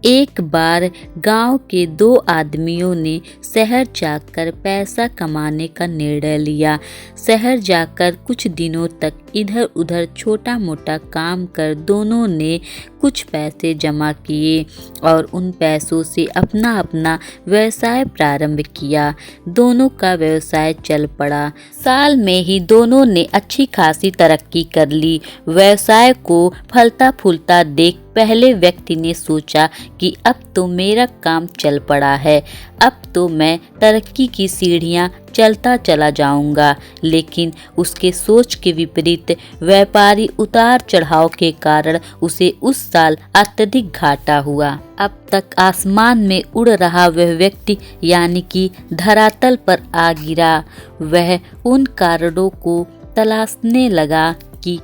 एक बार गांव के दो आदमियों ने शहर जाकर पैसा कमाने का निर्णय लिया। शहर जाकर कुछ दिनों तक इधर उधर छोटा मोटा काम कर दोनों ने कुछ पैसे जमा किए और उन पैसों से अपना अपना व्यवसाय प्रारंभ किया। दोनों का व्यवसाय चल पड़ा। साल में ही दोनों ने अच्छी खासी तरक्की कर ली। व्यवसाय को फलता फूलता देख पहले व्यक्ति ने सोचा कि अब तो मेरा काम चल पड़ा है, अब तो मैं तरक्की की सीढ़ियां चलता चला जाऊंगा। लेकिन उसके सोच के विपरीत व्यापारी उतार चढ़ाव के कारण उसे उस साल अत्यधिक घाटा हुआ। अब तक आसमान में उड़ रहा वह व्यक्ति यानी कि धरातल पर आ गिरा। वह उन कारणों को तलाशने लगा कि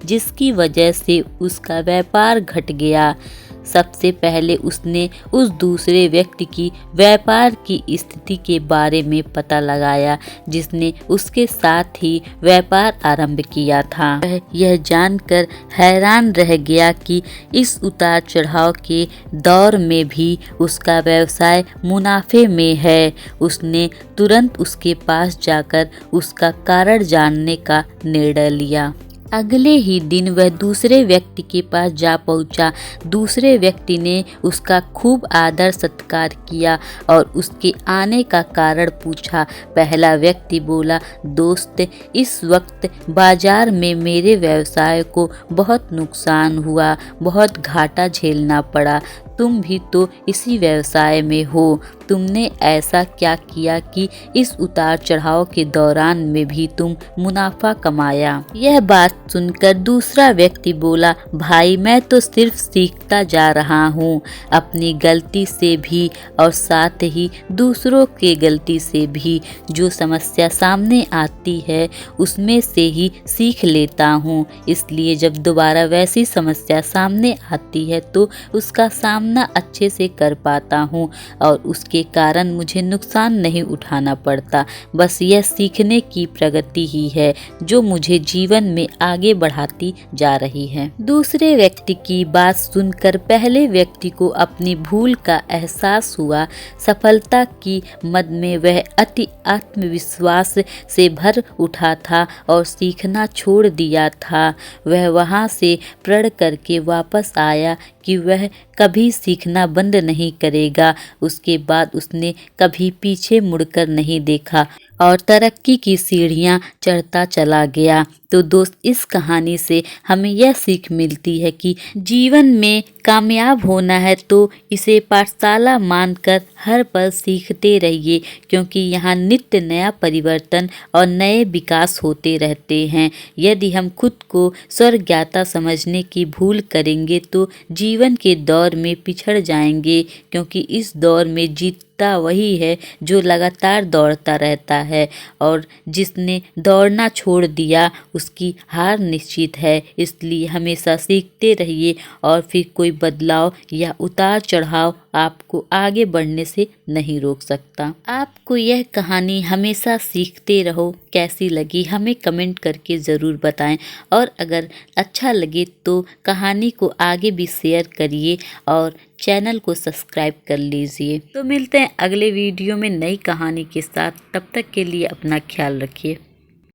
जिसकी वजह से उसका व्यापार घट गया। सबसे पहले उसने उस दूसरे व्यक्ति की व्यापार की स्थिति के बारे में पता लगाया जिसने उसके साथ ही व्यापार आरंभ किया था। वह यह जानकर हैरान रह गया कि इस उतार चढ़ाव के दौर में भी उसका व्यवसाय मुनाफे में है। उसने तुरंत उसके पास जाकर उसका कारण जानने का निर्णय लिया। अगले ही दिन वह दूसरे व्यक्ति के पास जा पहुंचा। दूसरे व्यक्ति ने उसका खूब आदर सत्कार किया और उसके आने का कारण पूछा। पहला व्यक्ति बोला, दोस्त, इस वक्त बाजार में मेरे व्यवसाय को बहुत नुकसान हुआ, बहुत घाटा झेलना पड़ा। तुम भी तो इसी व्यवसाय में हो। तुमने ऐसा क्या किया कि इस उतार चढ़ाव के दौरान में भी तुम मुनाफा कमाया? यह बात सुनकर दूसरा व्यक्ति बोला, भाई मैं तो सिर्फ सीखता जा रहा हूँ, अपनी गलती से भी और साथ ही दूसरों के गलती से भी। जो समस्या सामने आती है उसमें से ही सीख लेता हूँ, इसलिए जब दोबारा वैसी समस्या सामने आती है तो उसका सामना अच्छे से कर पाता हूँ और उसके कारण मुझे नुकसान नहीं उठाना पड़ता। बस यह सीखने की प्रगति ही है जो मुझे जीवन में आगे बढ़ाती जा रही है। दूसरे व्यक्ति की बात सुनकर पहले व्यक्ति को अपनी भूल का एहसास हुआ। सफलता की मद में वह अति आत्मविश्वास से भर उठा था और सीखना छोड़ दिया था। वह वहां से प्रण करके वापस आया कि वह कभी सीखना बंद नहीं करेगा। उसके बाद उसने कभी पीछे मुड़कर नहीं देखा और तरक्की की सीढ़ियां चढ़ता चला गया। तो दोस्त, इस कहानी से हमें यह सीख मिलती है कि जीवन में कामयाब होना है तो इसे पाठशाला मानकर हर पल सीखते रहिए, क्योंकि यहाँ नित्य नया परिवर्तन और नए विकास होते रहते हैं। यदि हम खुद को स्वर्गज्ञाता समझने की भूल करेंगे तो जीवन के दौर में पिछड़ जाएंगे, क्योंकि इस दौर में जीतता वही है जो लगातार दौड़ता रहता है और जिसने दौड़ना छोड़ दिया उसकी हार निश्चित है। इसलिए हमेशा सीखते रहिए और फिर कोई बदलाव या उतार चढ़ाव आपको आगे बढ़ने से नहीं रोक सकता। आपको यह कहानी हमेशा सीखते रहो कैसी लगी हमें कमेंट करके ज़रूर बताएं और अगर अच्छा लगे तो कहानी को आगे भी शेयर करिए और चैनल को सब्सक्राइब कर लीजिए। तो मिलते हैं अगले वीडियो में नई कहानी के साथ। तब तक के लिए अपना ख्याल रखिए।